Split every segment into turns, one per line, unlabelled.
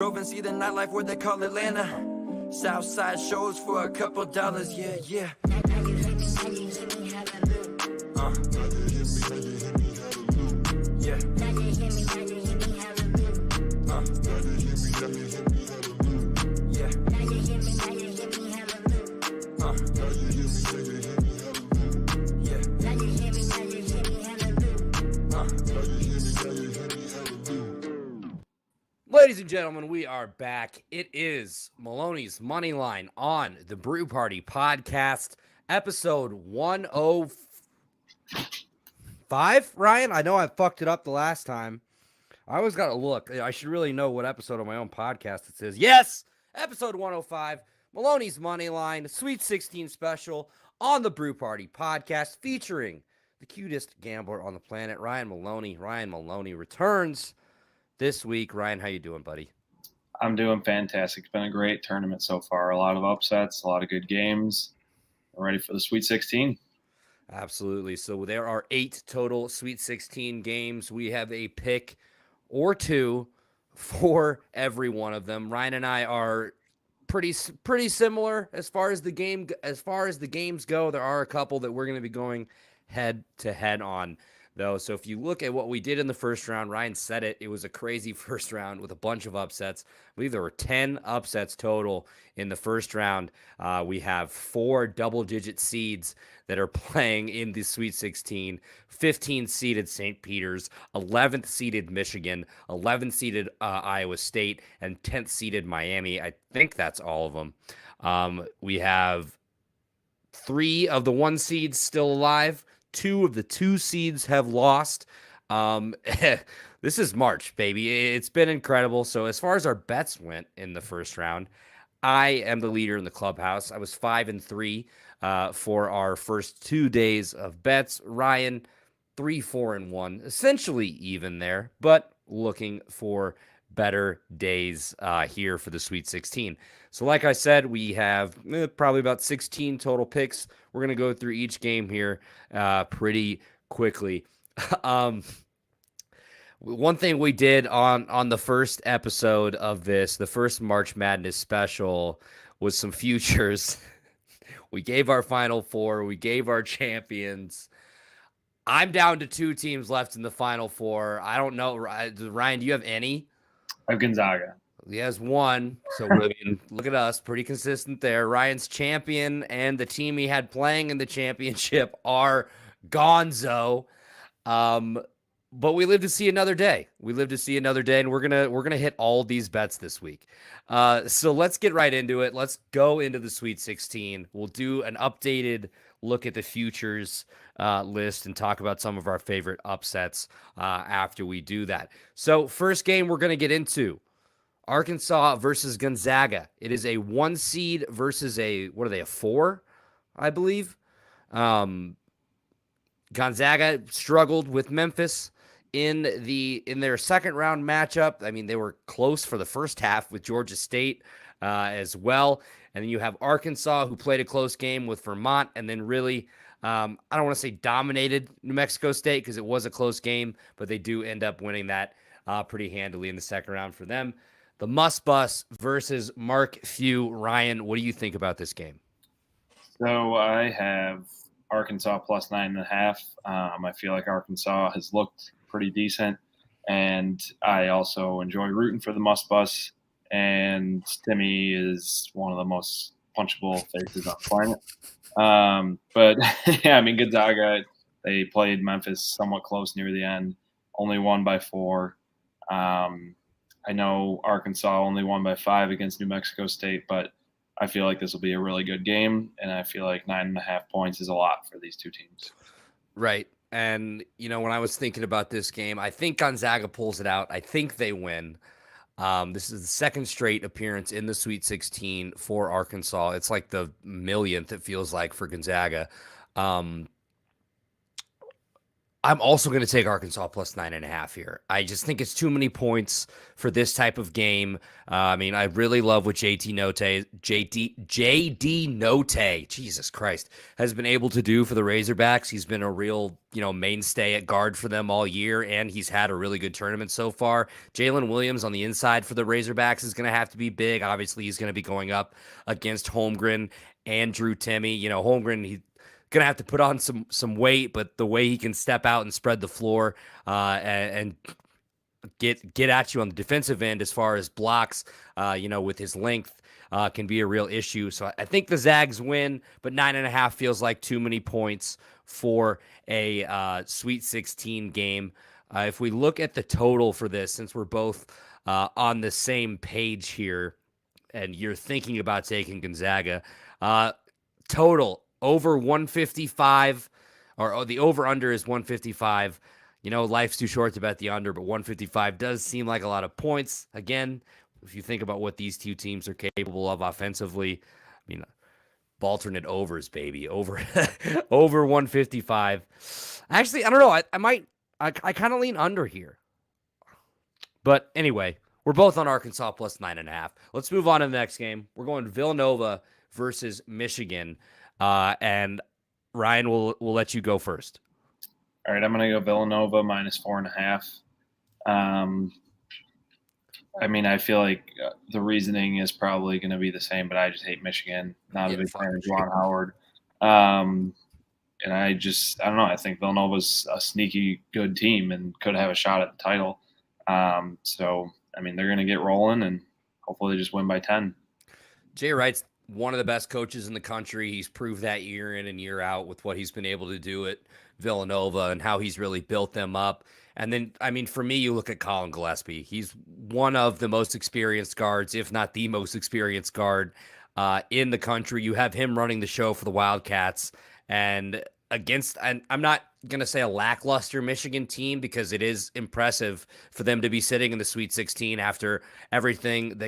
Drove and see the nightlife where they call Atlanta. Southside shows for a couple dollars, yeah, yeah. Yeah.
Ladies and gentlemen, we are back. It is Maloney's Money Line on the Brew Party podcast, episode 105. Ryan, I know I fucked it up the last time. I always got to look. I should really know what episode of my own podcast it says. Yes, episode 105, Maloney's Money Line, Sweet 16 special on the Brew Party podcast, featuring the cutest gambler on the planet, Ryan Maloney. Ryan Maloney returns this week. Ryan, how you doing, buddy?
I'm doing fantastic. It's been a great tournament so far. A lot of upsets, a lot of good games. We're ready for the Sweet 16.
Absolutely. So there are 8 total Sweet 16 games. We have a pick or two for every one of them. Ryan and I are pretty similar as far as the games go. There are a couple that we're going to be going head to head on, though. So if you look at what we did in the first round, Ryan said it was a crazy first round with a bunch of upsets. I believe there were 10 upsets total in the first round. We have 4 double-digit seeds that are playing in the Sweet 16, 15-seeded St. Peter's, 11th-seeded Michigan, 11th-seeded Iowa State, and 10th-seeded Miami. I think that's all of them. We have 3 of the 1 seeds still alive. 2 of the 2 seeds have lost. This is March, baby. It's been incredible. So as far as our bets went in the first round, I am the leader in the clubhouse. I was 5-3 for our first 2 days of bets. Ryan, 3-4-1, essentially even there, but looking for better days here for the Sweet 16. So like I said, we have probably about 16 total picks. We're going to go through each game here pretty quickly. One thing we did on the first episode of this, the first March Madness special, was some futures. We gave our Final Four. We gave our champions. I'm down to 2 teams left in the Final Four. I don't know. Ryan, do you have any?
I have Gonzaga.
He has 1. So I mean, look at us, pretty consistent there. Ryan's champion and the team he had playing in the championship are Gonzo. But we live to see another day. And we're gonna hit all these bets this week. So let's get right into it. Let's go into the Sweet 16. We'll do an updated look at the futures list and talk about some of our favorite upsets after we do that. So first game we're gonna get into, Arkansas versus Gonzaga. It is a 1 seed versus a 4, I believe. Gonzaga struggled with Memphis in their second round matchup. I mean, they were close for the first half with Georgia State as well. And then you have Arkansas, who played a close game with Vermont, and then really, I don't want to say dominated New Mexico State because it was a close game, but they do end up winning that pretty handily in the second round for them. The Must Bus versus Mark Few. Ryan, what do you think about this game?
So I have Arkansas plus 9.5. I feel like Arkansas has looked pretty decent, and I also enjoy rooting for the Must Bus. And Timmy is one of the most punchable faces on the planet. But yeah, I mean, Gonzaga, they played Memphis somewhat close near the end, only won by 4. I know Arkansas only won by 5 against New Mexico State, but I feel like this will be a really good game, and I feel like 9.5 points is a lot for these 2 teams.
Right. And, when I was thinking about this game, I think Gonzaga pulls it out. I think they win. This is the second straight appearance in the Sweet 16 for Arkansas. It's like the millionth, it feels like, for Gonzaga. I'm also going to take Arkansas plus 9.5 here. I just think it's too many points for this type of game. I mean, I really love what JD Note, Jesus Christ, has been able to do for the Razorbacks. He's been a real, mainstay at guard for them all year, and he's had a really good tournament so far. Jalen Williams on the inside for the Razorbacks is going to have to be big. Obviously, he's going to be going up against Holmgren and Drew Timme. Holmgren, he gonna have to put on some weight, but the way he can step out and spread the floor and get at you on the defensive end as far as blocks, with his length, can be a real issue. So I think the Zags win, but 9.5 feels like too many points for a Sweet 16 game. If we look at the total for this, since we're both on the same page here, and you're thinking about taking Gonzaga, total over 155, or the over-under is 155. Life's too short to bet the under, but 155 does seem like a lot of points. Again, if you think about what these two teams are capable of offensively, I mean, alternate overs, baby, over 155. Actually, I don't know. I kind of lean under here. But anyway, we're both on Arkansas plus 9.5. Let's move on to the next game. We're going Villanova versus Michigan. And Ryan, will let you go first.
All right, I'm going to go Villanova minus 4.5. I feel like the reasoning is probably going to be the same, but I just hate Michigan. Not a big fan of Juwan Howard. And I don't know. I think Villanova's a sneaky good team and could have a shot at the title. They're going to get rolling and hopefully they just win by 10.
Jay Wright's one of the best coaches in the country. He's proved that year in and year out with what he's been able to do at Villanova and how he's really built them up. And then, for me, you look at Colin Gillespie. He's one of the most experienced guards, if not the most experienced guard in the country. You have him running the show for the Wildcats. And I'm not going to say a lackluster Michigan team, because it is impressive for them to be sitting in the Sweet 16 after everything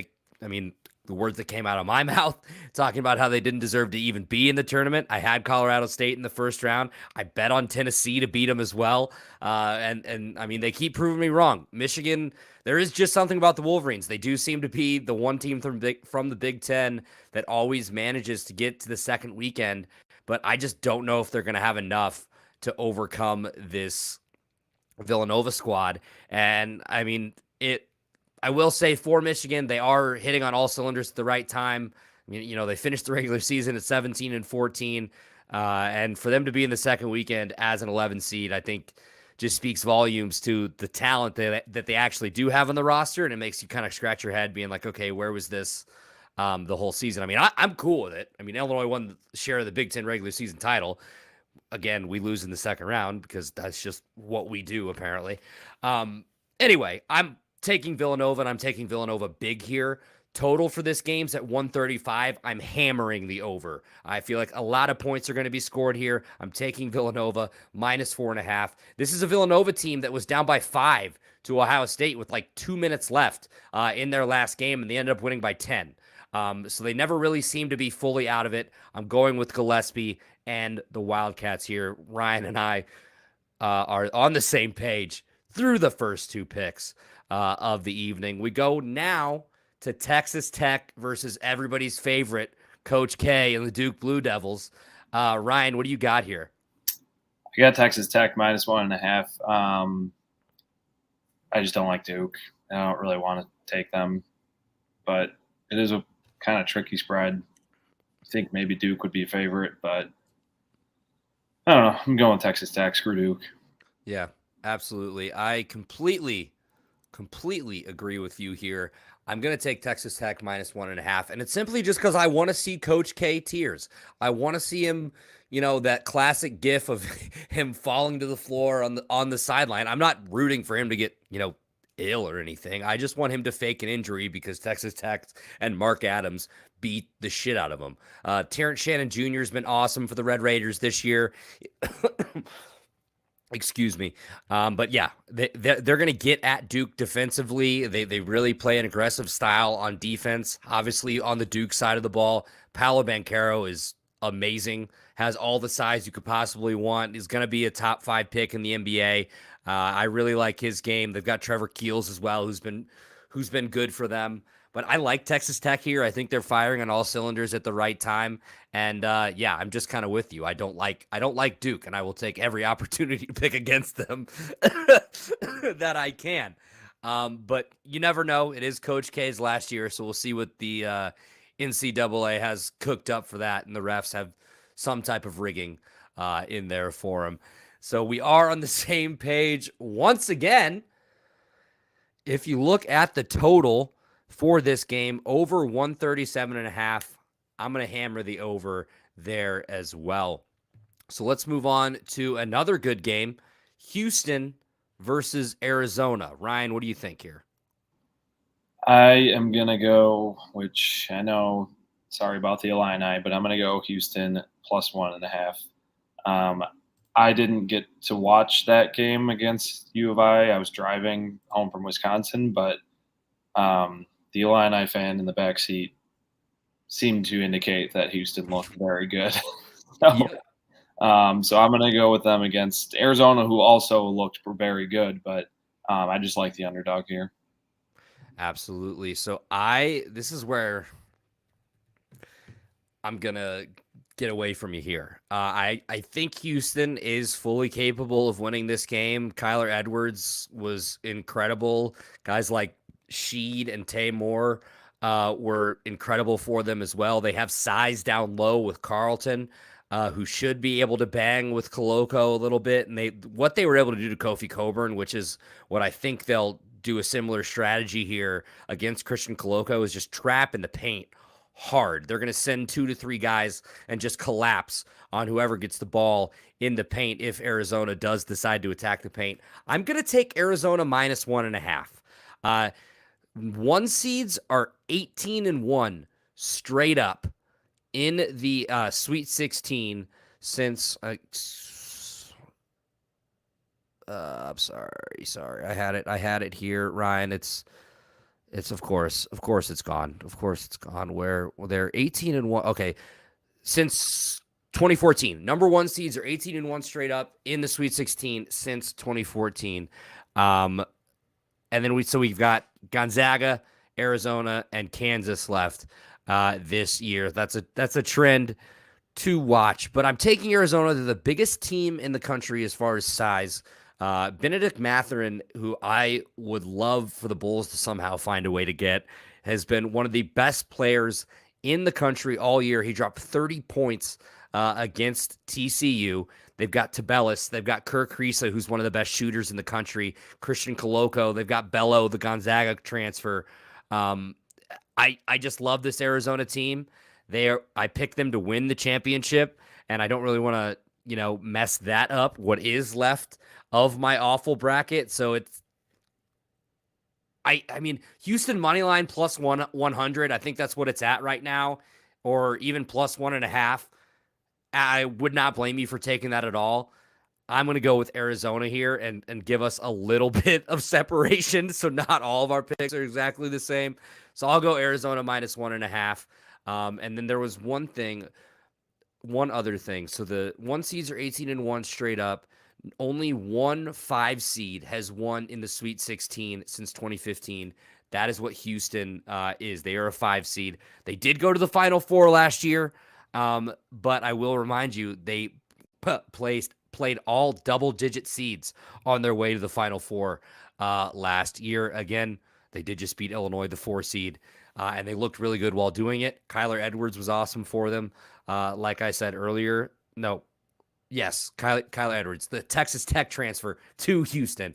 the words that came out of my mouth, talking about how they didn't deserve to even be in the tournament. I had Colorado State in the first round. I bet on Tennessee to beat them as well. They keep proving me wrong. Michigan, there is just something about the Wolverines. They do seem to be the one team from the Big Ten that always manages to get to the second weekend, but I just don't know if they're going to have enough to overcome this Villanova squad. And I will say for Michigan, they are hitting on all cylinders at the right time. They finished the regular season at 17-14, and for them to be in the second weekend as an 11 seed, I think just speaks volumes to the talent that they actually do have on the roster, and it makes you kind of scratch your head, being like, okay, where was this the whole season? I'm cool with it. Illinois won the share of the Big Ten regular season title. Again, we lose in the second round because that's just what we do, apparently. Anyway, I'm taking Villanova, and I'm taking Villanova big here. Total for this game's at 135. I'm hammering the over. I feel like a lot of points are going to be scored here. I'm taking Villanova minus 4.5. This is a Villanova team that was down by 5 to Ohio State with like 2 minutes left in their last game, and they ended up winning by 10. So they never really seem to be fully out of it. I'm going with Gillespie and the Wildcats here. Ryan and I are on the same page through the first two picks of the evening. We go now to Texas Tech versus everybody's favorite Coach K and the Duke Blue Devils. Ryan, what do you got here?
I got Texas Tech minus 1.5. I just don't like Duke. I don't really want to take them, but it is a kind of tricky spread. I think maybe Duke would be a favorite, but I don't know. I'm going Texas Tech. Screw Duke.
Yeah, absolutely. I completely agree with you here. I'm going to take Texas Tech minus 1.5, and it's simply just because I want to see Coach K tears. I want to see him, that classic gif of him falling to the floor on the sideline. I'm not rooting for him to get, ill or anything. I just want him to fake an injury because Texas Tech and Mark Adams beat the shit out of him. Terrence Shannon Jr. has been awesome for the Red Raiders this year. Excuse me. But yeah, they're going to get at Duke defensively. They really play an aggressive style on defense. Obviously, on the Duke side of the ball, Paolo Banchero is amazing, has all the size you could possibly want. He's going to be a top 5 pick in the NBA. I really like his game. They've got Trevor Keels as well, who's been good for them. But I like Texas Tech here. I think they're firing on all cylinders at the right time. And yeah, I'm just kind of with you. I don't like Duke, and I will take every opportunity to pick against them that I can. But you never know. It is Coach K's last year, so we'll see what the NCAA has cooked up for that, and the refs have some type of rigging in there for him. So we are on the same page once again. If you look at the total for this game, over 137.5, I'm going to hammer the over there as well. So let's move on to another good game, Houston versus Arizona. Ryan, what do you think here?
I am going to go, which I know, sorry about the Illini, but I'm going to go Houston plus 1.5. I didn't get to watch that game against U of I. I was driving home from Wisconsin, but the Illini fan in the backseat seemed to indicate that Houston looked very good. So I'm going to go with them against Arizona, who also looked very good, but I just like the underdog here.
Absolutely. So this is where I'm going to get away from you here. I think Houston is fully capable of winning this game. Kyler Edwards was incredible. Guys like Sheed and Tay Moore were incredible for them as well. They have size down low with Carlton, who should be able to bang with Koloko a little bit. And what they were able to do to Kofi Coburn, which is what I think they'll do a similar strategy here against Christian Koloko, is just trap in the paint hard. They're going to send 2 to 3 guys and just collapse on whoever gets the ball in the paint if Arizona does decide to attack the paint. I'm going to take Arizona minus 1.5. 1 seeds are 18-1 straight up in the Sweet 16 since I'm sorry. I had it here, Ryan. It's of course it's gone. Of course it's gone. Where they're 18-1. Okay. Since 2014. Number 1 seeds are 18-1 straight up in the Sweet 16 since 2014. And then we've got Gonzaga, Arizona, and Kansas left this year. That's a trend to watch. But I'm taking Arizona. They're the biggest team in the country as far as size. Benedict Mathurin, who I would love for the Bulls to somehow find a way to get, has been one of the best players in the country all year. He dropped 30 points against TCU. They've got Tabellis. They've got Kirk Risa, who's one of the best shooters in the country. Christian Koloko. They've got Bello, the Gonzaga transfer. I just love this Arizona team. I picked them to win the championship, and I don't really want to mess that up, what is left of my awful bracket. So I mean, Houston money line plus 100. I think that's what it's at right now, or even plus 1.5. I would not blame you for taking that at all. I'm going to go with Arizona here and give us a little bit of separation, so not all of our picks are exactly the same. So I'll go Arizona minus 1.5. And then there was one other thing. So the 1 seeds are 18-1 straight up. Only 1 5 seed has won in the Sweet 16 since 2015. That is what Houston is. They are a 5 seed. They did go to the Final Four last year, but I will remind you, they played all double-digit seeds on their way to the Final Four last year. Again, they did just beat Illinois, the 4 seed, and they looked really good while doing it. Kyler Edwards was awesome for them. Like I said earlier, Kyler Edwards, the Texas Tech transfer to Houston,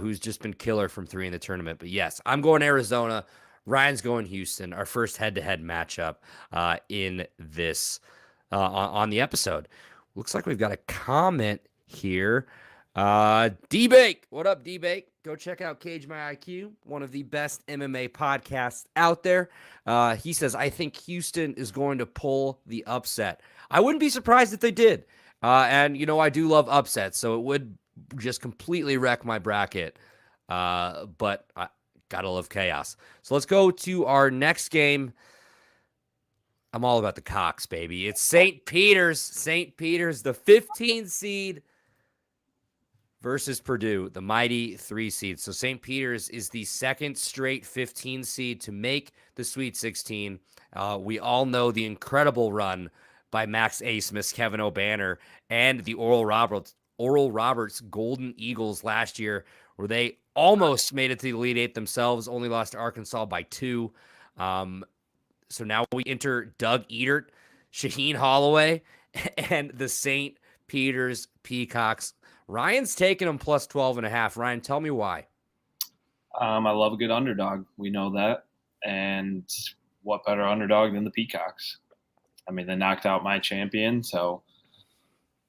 who's just been killer from 3 in the tournament. But yes, I'm going Arizona. Ryan's going Houston. Our first head-to-head matchup in this on the episode. Looks like we've got a comment here. D-Bake. What up, D-Bake? Go check out Cage My IQ, one of the best MMA podcasts out there. He says, I think Houston is going to pull the upset. I wouldn't be surprised if they did. And, I do love upsets, so it would just completely wreck my bracket. But I gotta love chaos. So let's go to our next game. I'm all about the Cox, baby. It's St. Peter's. St. Peter's, the 15 seed versus Purdue, the mighty 3 seed. So St. Peter's is the second straight 15 seed to make the Sweet 16. We all know the incredible run by Max Asmus, Kevin O'Banner, and the Oral Roberts Golden Eagles last year, where they almost made it to the Elite Eight themselves, only lost to Arkansas by 2. So now we enter Doug Edert, Shaheen Holloway, and the St. Peter's Peacocks. Ryan's taking them plus 12.5. Ryan, tell me why.
I love a good underdog. We know that. And what better underdog than the Peacocks? I mean, they knocked out my champion, so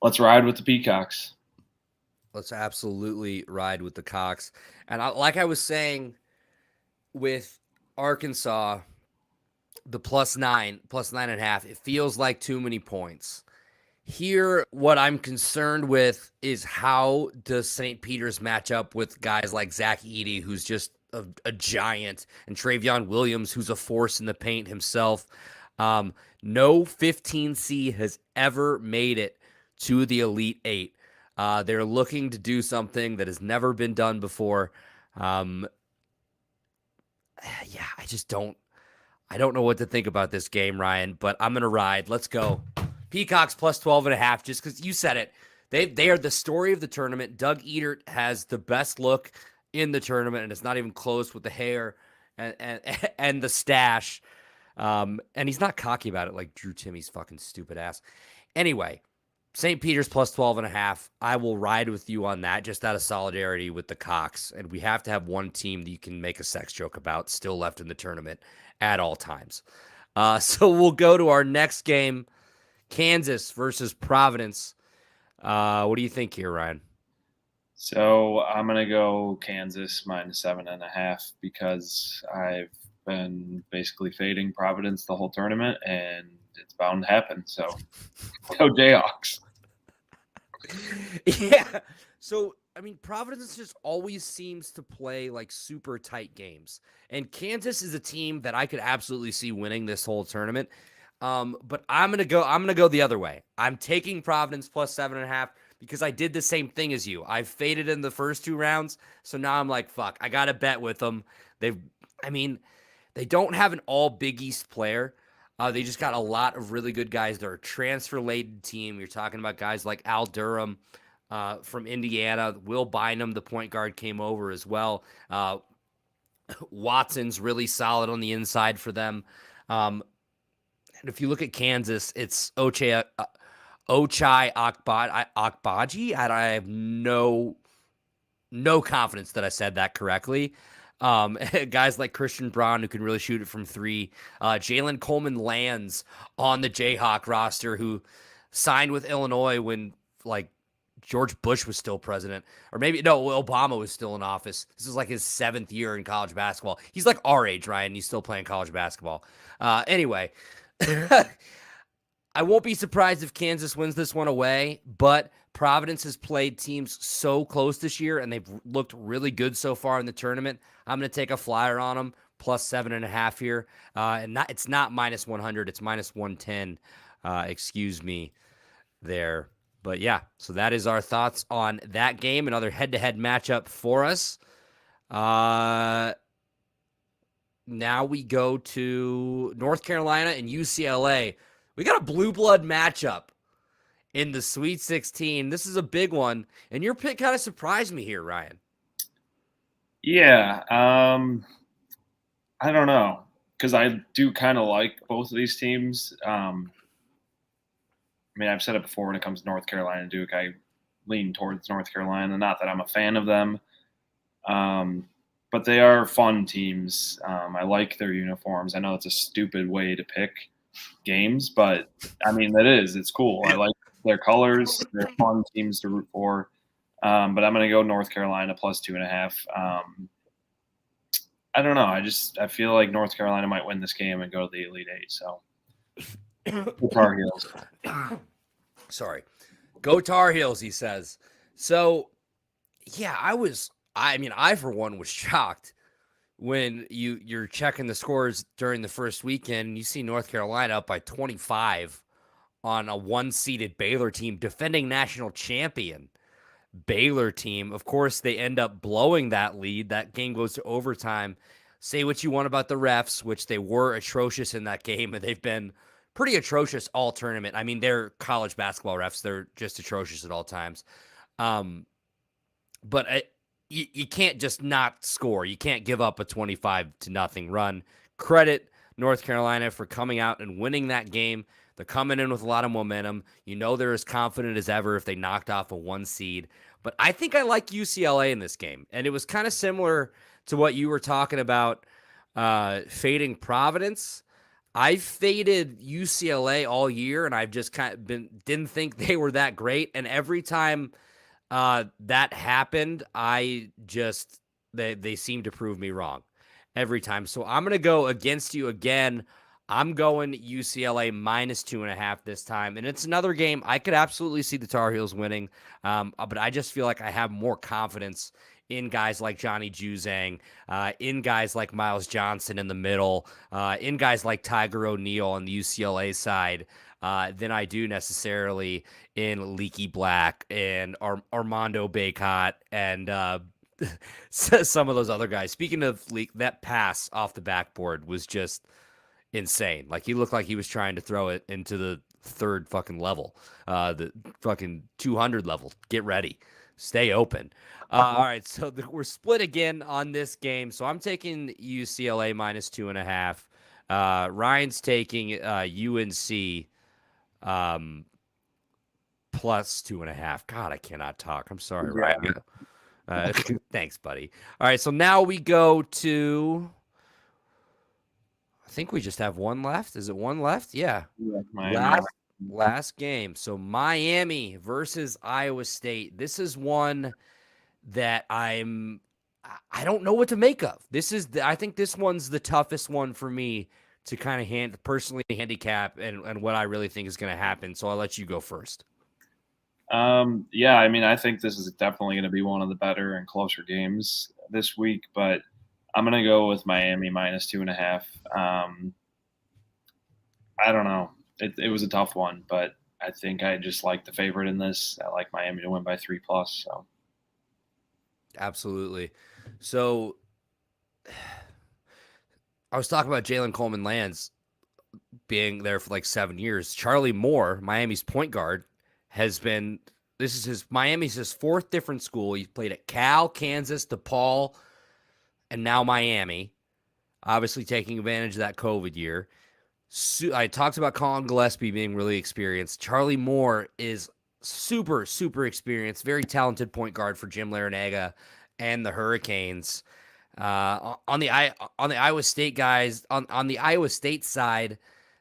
let's ride with the Peacocks.
Let's absolutely ride with the Cox. And like I was saying with Arkansas, the plus 9.5, it feels like too many points. Here, what I'm concerned with is how does St. Peter's match up with guys like Zach Edey, who's just a giant, and Travion Williams, who's a force in the paint himself. No 15C has ever made it to the Elite Eight. They're looking to do something that has never been done before. I don't know what to think about this game, Ryan, but I'm going to ride. Let's go. Peacocks plus 12.5, just because you said it. They are the story of the tournament. Doug Edert has the best look in the tournament, and it's not even close with the hair and the stash. And he's not cocky about it like Drew Timmy's fucking stupid ass. Anyway, St. Peter's plus 12.5. I will ride with you on that, just out of solidarity with the Cox. And we have to have one team that you can make a sex joke about still left in the tournament at all times. So we'll go to our next game, Kansas versus Providence. What do you think here, Ryan?
So I'm going to go Kansas minus 7.5 because I've been basically fading Providence the whole tournament, and it's bound to happen. So go Jayhawks.
Yeah. So, I mean, Providence just always seems to play like super tight games. And Kansas is a team that I could absolutely see winning this whole tournament. But I'm gonna go the other way. I'm taking Providence plus 7.5 because I did the same thing as you. I faded in the first 2 rounds, so now I'm like, fuck, I gotta bet with them. They don't have an all Big East player. They just got a lot of really good guys. They're a transfer-laden team. You're talking about guys like Al Durham from Indiana. Will Bynum, the point guard, came over as well. Watson's really solid on the inside for them. And if you look at Kansas, it's Ochai Akbaji. I have no confidence that I said that correctly. Guys like Christian Braun, who can really shoot it from 3. Jalen Coleman lands on the Jayhawk roster, who signed with Illinois when like George Bush was still president, or maybe no, Obama was still in office. This is like his 7th year in college basketball. He's like our age, Ryan. He's still playing college basketball. Anyway, I won't be surprised if Kansas wins this one away, but Providence has played teams so close this year, and they've looked really good so far in the tournament. I'm going to take a flyer on them, plus 7.5 here. It's not minus 100, it's minus 110. Excuse me there. But yeah, so that is our thoughts on that game. Another head-to-head matchup for us. Now we go to North Carolina and UCLA. We got a blue blood matchup in the Sweet 16. This is a big one, and your pick kind of surprised me here, Ryan.
Yeah, I don't know, because I do kind of like both of these teams. I mean, I've said it before when it comes to North Carolina and Duke, I lean towards North Carolina. Not that I'm a fan of them, but they are fun teams. I like their uniforms. I know it's a stupid way to pick games, but I mean, it's cool. I like their colors. They're fun teams to root for. But I'm going to go North Carolina plus 2.5. I don't know. I feel like North Carolina might win this game and go to the Elite Eight. So go Tar Heels.
Sorry. Go Tar Heels, he says. So, yeah, I for one was shocked when you're checking the scores during the first weekend, you see North Carolina up by 25 on a one-seeded Baylor team, defending national champion Baylor team. Of course, they end up blowing that lead. That game goes to overtime. Say what you want about the refs, which they were atrocious in that game, and they've been pretty atrocious all tournament. I mean, they're college basketball refs. They're just atrocious at all times. But you can't just not score. You can't give up a 25-0 run. Credit North Carolina for coming out and winning that game. They're coming in with a lot of momentum. You know they're as confident as ever if they knocked off a 1 seed. But I think I like UCLA in this game. And it was kind of similar to what you were talking about fading Providence. I faded UCLA all year, and I've just didn't think they were that great. And every time that happened, they seem to prove me wrong every time. So I'm going to go against you again. I'm going UCLA -2.5 this time. And it's another game I could absolutely see the Tar Heels winning. But I just feel like I have more confidence in guys like Johnny Juzang, in guys like Miles Johnson in the middle, in guys like Tiger O'Neal on the UCLA side, than I do necessarily in Leaky Black and Armando Bacot and some of those other guys. Speaking of that pass off the backboard was just insane. Like, he looked like he was trying to throw it into the third fucking level, the fucking 200 level. Get ready. Stay open. All right, so we're split again on this game. So I'm taking UCLA -2.5. Ryan's taking UNC +2.5. God, I cannot talk. I'm sorry, Ryan. Thanks, buddy. All right, so now we go to, I think we just have one left. Is it one left? Yeah. Last game. So Miami versus Iowa State. This is one that I don't know what to make of. I think this one's the toughest one for me to kind of personally handicap and what I really think is going to happen. So I'll let you go first.
Yeah, I mean, I think this is definitely going to be one of the better and closer games this week, but I'm going to go with Miami -2.5. I don't know. It was a tough one, but I think I just like the favorite in this. I like Miami to win by 3+. So.
Absolutely. So I was talking about Jalen Coleman-Lands being there for like 7 years. Charlie Moore, Miami's point guard, Miami's his fourth different school. He played at Cal, Kansas, DePaul, and now Miami, obviously taking advantage of that COVID year. I talked about Colin Gillespie being really experienced. Charlie Moore is super, super experienced, very talented point guard for Jim Larinaga and the Hurricanes. On the Iowa State guys, on the Iowa State side,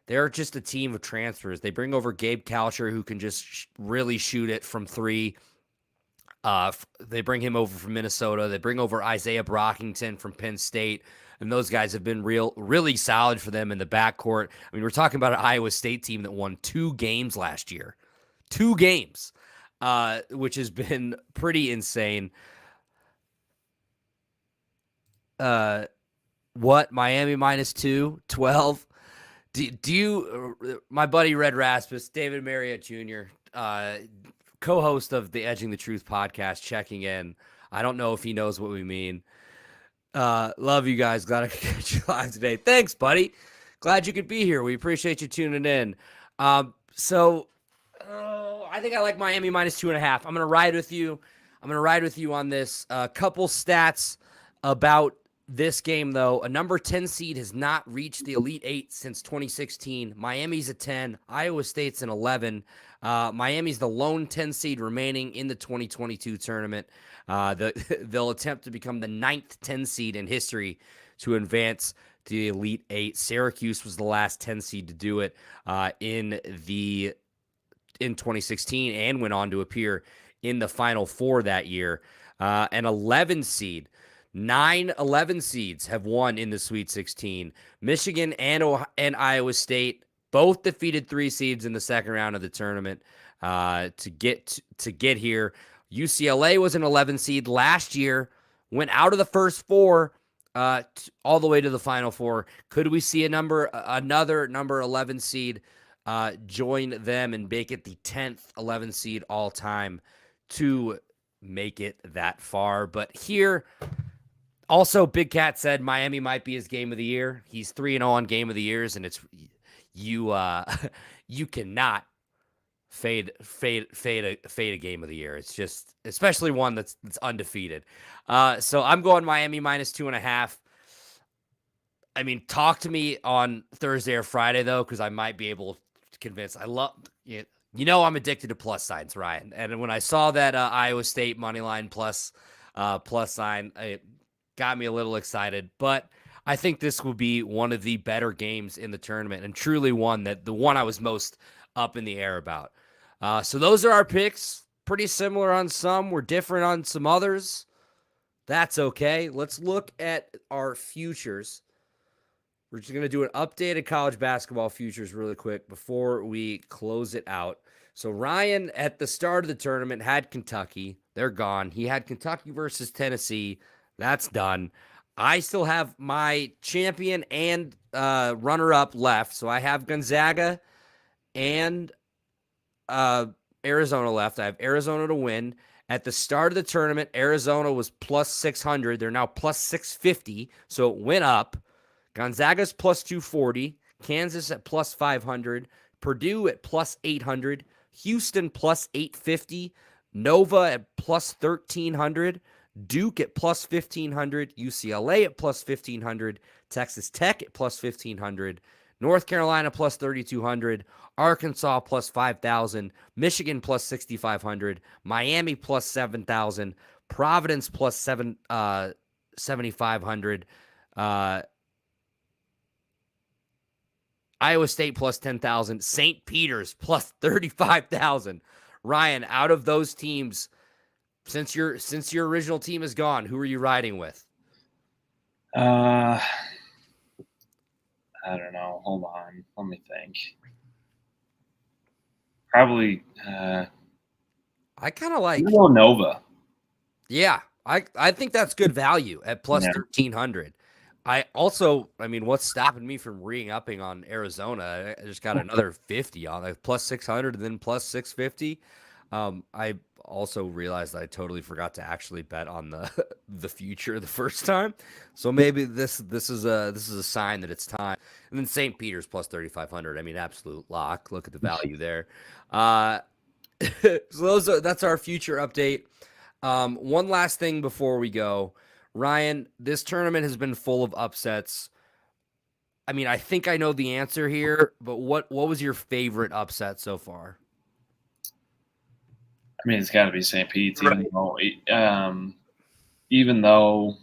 they're just a team of transfers. They bring over Gabe Kalsher, who can just really shoot it from three. They bring him over from Minnesota. They bring over Isaiah Brockington from Penn State. And those guys have been really solid for them in the backcourt. I mean, we're talking about an Iowa State team that won 2 games last year. 2 games, which has been pretty insane. What? Miami -2, 12? Do you, my buddy Red Rasmus, David Marriott Jr., co-host of the Edging the Truth podcast, checking in. I don't know if he knows what we mean. Love you guys. Glad I could catch you live today. Thanks, buddy. Glad you could be here. We appreciate you tuning in. I think I like Miami -2.5. I'm going to ride with you. On this. A couple stats about this game, though. A number 10 seed has not reached the Elite Eight since 2016. Miami's a 10. Iowa State's an 11. Miami's the lone 10 seed remaining in the 2022 tournament. They'll attempt to become the 9th 10 seed in history to advance to the Elite Eight. Syracuse was the last 10 seed to do it in 2016 and went on to appear in the Final Four that year. An 11 seed. 9 11 seeds have won in the Sweet 16. Michigan and Iowa State both defeated 3 seeds in the second round of the tournament to get here. UCLA was an 11 seed last year, went out of the first 4 all the way to the Final Four. Could we see another number 11 seed join them and make it the 10th 11 seed all time to make it that far? But here, also, Big Cat said Miami might be his game of the year. He's 3-0 on game of the years, and it's you you cannot fade a game of the year. It's just, especially one that's undefeated. So I'm going Miami -2.5. I mean, talk to me on Thursday or Friday though, because I might be able to convince. I love I'm addicted to plus signs, Ryan. And when I saw that Iowa State money line plus sign, it got me a little excited. But I think this will be one of the better games in the tournament, and truly the one I was most up in the air about. So those are our picks. Pretty similar on some. We're different on some others. That's okay. Let's look at our futures. We're just going to do an updated college basketball futures really quick before we close it out. So Ryan, at the start of the tournament, had Kentucky. They're gone. He had Kentucky versus Tennessee. That's done. I still have my champion and runner-up left. So I have Gonzaga and Arizona left. I have Arizona to win. At the start of the tournament, Arizona was plus 600. They're now plus 650, so it went up. Gonzaga's plus 240. Kansas at plus 500. Purdue at plus 800. Houston plus 850. Nova at plus 1,300. Duke at plus 1,500. UCLA at plus 1,500. Texas Tech at plus 1,500. North Carolina plus 3,200, Arkansas plus 5,000, Michigan plus 6,500, Miami plus 7,000, Providence plus 7,500, Iowa State plus 10,000, St. Peter's plus 35,000. Ryan, out of those teams, since your original team is gone, who are you riding with?
I don't know. Hold on. Let me think. Probably.
I kind of like
Nova.
Yeah, I think that's good value at plus 1,300. What's stopping me from re-upping on Arizona? I just got another 50 on it, plus 600 and then plus 650. I also realized I totally forgot to actually bet on the future the first time, so maybe this is a sign that it's time. And then St. Peter's plus 3,500. I mean, absolute lock. Look at the value there. So that's our future update. One last thing before we go, Ryan. This tournament has been full of upsets. I mean, I think I know the answer here, but what was your favorite upset so far?
I mean, it's got to be St. Pete's,
Right.
even though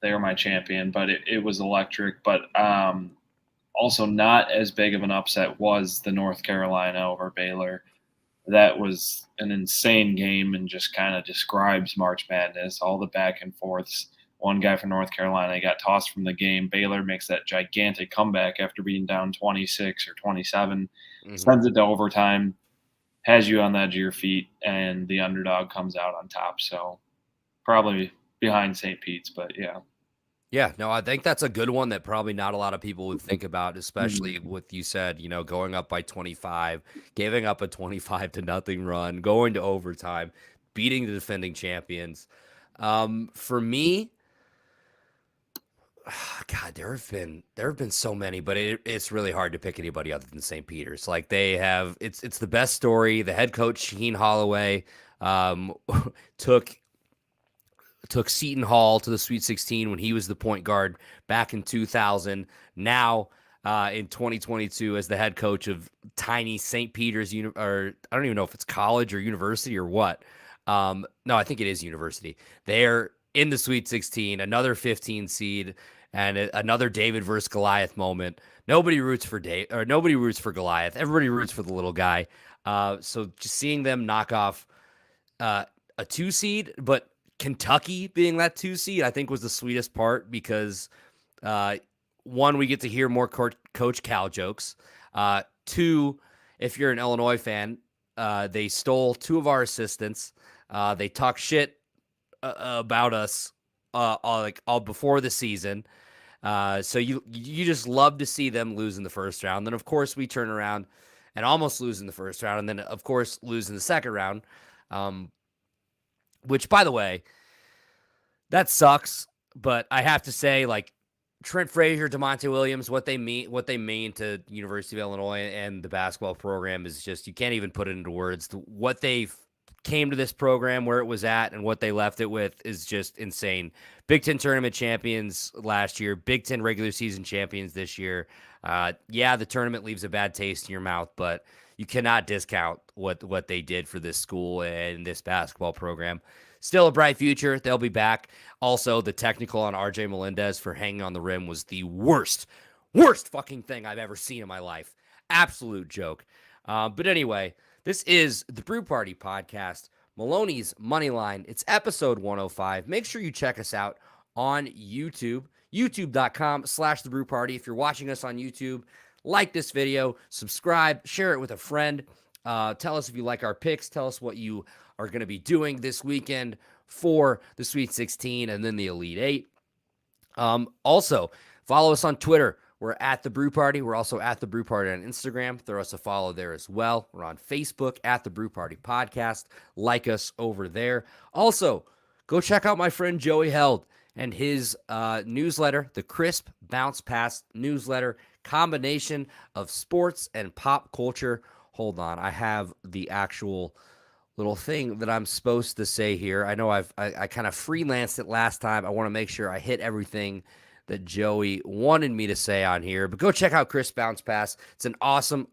they were my champion, but it was electric. But also not as big of an upset was the North Carolina over Baylor. That was an insane game and just kind of describes March Madness, all the back and forths. One guy from North Carolina got tossed from the game. Baylor makes that gigantic comeback after being down 26 or 27, sends it to overtime, has you on the edge of your feet, and the underdog comes out on top. So probably behind St. Pete's, but yeah.
Yeah, no, I think that's a good one that probably not a lot of people would think about, especially with you said, going up by 25, giving up a 25-0 run, going to overtime, beating the defending champions. For me, God, there have been so many, but it's really hard to pick anybody other than St. Peter's. Like it's the best story. The head coach Shaheen Holloway took Seton Hall to the Sweet 16 when he was the point guard back in 2000. Now in 2022 as the head coach of tiny St. Peter's, or I don't even know if it's college or university or what. No, I think it is university. They're in the Sweet 16, another 15 seed, and another David versus Goliath moment. Nobody roots for nobody roots for Goliath. Everybody roots for the little guy. So just seeing them knock off a 2 seed, but Kentucky being that 2 seed, I think was the sweetest part because, one, we get to hear more Coach Cal jokes. 2, if you're an Illinois fan, they stole 2 of our assistants. They talk shit about us like all before the season. So you just love to see them lose in the first round. Then of course we turn around and almost lose in the first round, and then of course lose in the second round. Which, by the way, that sucks. But I have to say, like, Trent Frazier, DeMonte Williams, what they mean to University of Illinois and the basketball program is just, you can't even put it into words. What they came to this program, where it was at, and what they left it with is just insane. Big Ten tournament champions last year, Big Ten regular season champions this year. Yeah, the tournament leaves a bad taste in your mouth, but you cannot discount what they did for this school and this basketball program. Still a bright future. They'll be back. Also, the technical on RJ Melendez for hanging on the rim was the worst fucking thing I've ever seen in my life. Absolute joke. But anyway, this is the Brew Party Podcast, Maloney's Moneyline. It's episode 105. Make sure you check us out on YouTube, youtube.com/The Brew Party. If you're watching us on YouTube, like this video, subscribe, share it with a friend. Tell us if you like our picks. Tell us what you are going to be doing this weekend for the Sweet 16 and then the Elite Eight. Also, follow us on Twitter. We're at The Brew Party. We're also at The Brew Party on Instagram. Throw us a follow there as well. We're on Facebook at The Brew Party Podcast. Like us over there. Also, go check out my friend Joey Held and his newsletter, the Crisp Bounce Pass newsletter, combination of sports and pop culture. Hold on, I have the actual little thing that I'm supposed to say here. I know I kind of freelanced it last time. I want to make sure I hit everything that Joey wanted me to say on here. But go check out Chris Bounce Pass. It's an awesome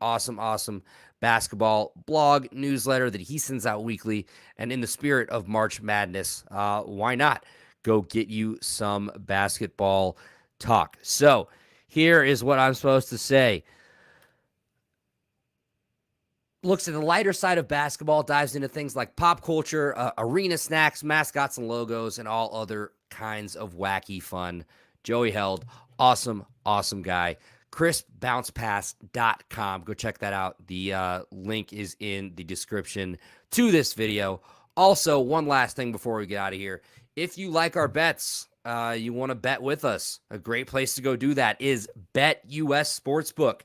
basketball blog newsletter that he sends out weekly. And in the spirit of March Madness, why not go get you some basketball talk? So here is what I'm supposed to say. Looks at the lighter side of basketball, dives into things like pop culture, arena snacks, mascots and logos, and all other kinds of wacky fun. Joey Held, awesome guy. CrispBouncePass.com. Go check that out. The link is in the description to this video. Also, one last thing before we get out of here. If you like our bets, you want to bet with us, a great place to go do that is BetUS Sportsbook.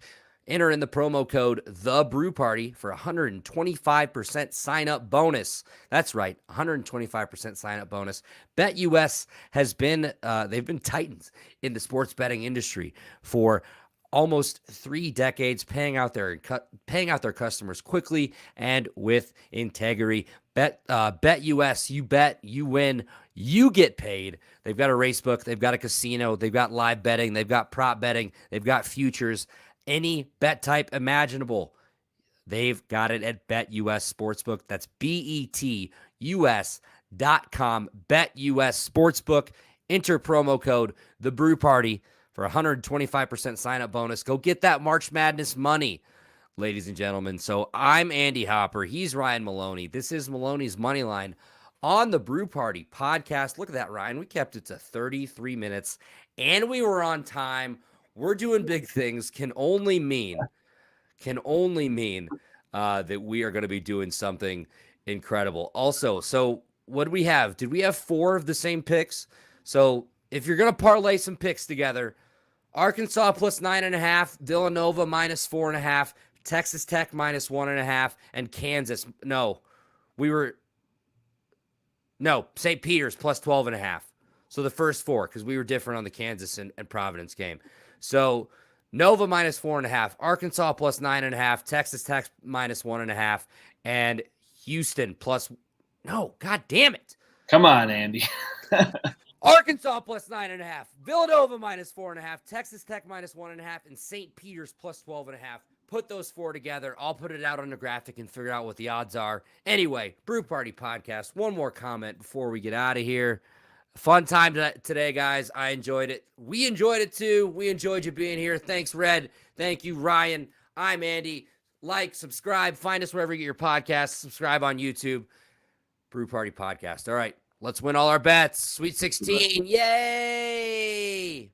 Enter in the promo code TheBrewParty for 125% sign-up bonus. That's right, 125% sign-up bonus. BetUS has been, they've been titans in the sports betting industry for almost 3 decades, paying out their customers quickly and with integrity. BetUS, you bet, you win, you get paid. They've got a racebook, they've got a casino, they've got live betting, they've got prop betting, they've got futures. Any bet type imaginable, they've got it at BetUS Sportsbook. That's BetUS.com. BetUS Sportsbook. Enter promo code TheBrewParty for 125% sign-up bonus. Go get that March Madness money, ladies and gentlemen. So I'm Andy Hopper. He's Ryan Maloney. This is Maloney's Moneyline on the Brew Party Podcast. Look at that, Ryan. We kept it to 33 minutes, and we were on time. We're doing big things can only mean that we are going to be doing something incredible. Also, so what do we have? Did we have 4 of the same picks? So if you're going to parlay some picks together, Arkansas plus 9.5, Villanova minus 4.5, Texas Tech minus 1.5, and Kansas. St. Peter's plus 12.5. So the first 4, because we were different on the Kansas and Providence game. So Nova minus 4.5, Arkansas plus 9.5, Texas Tech minus 1.5, and Houston plus. No, god damn it!
Come on, Andy.
Arkansas plus 9.5, Villanova minus 4.5, Texas Tech minus 1.5, and St. Peter's plus 12.5. Put those 4 together. I'll put it out on the graphic and figure out what the odds are. Anyway, Brew Party Podcast. One more comment before we get out of here. Fun time today, guys. I enjoyed it. We enjoyed it too. We enjoyed you being here. Thanks, Red. Thank you, Ryan. I'm Andy. Like, subscribe. Find us wherever you get your podcasts. Subscribe on YouTube. Brew Party Podcast. All right, let's win all our bets. Sweet 16. Yay!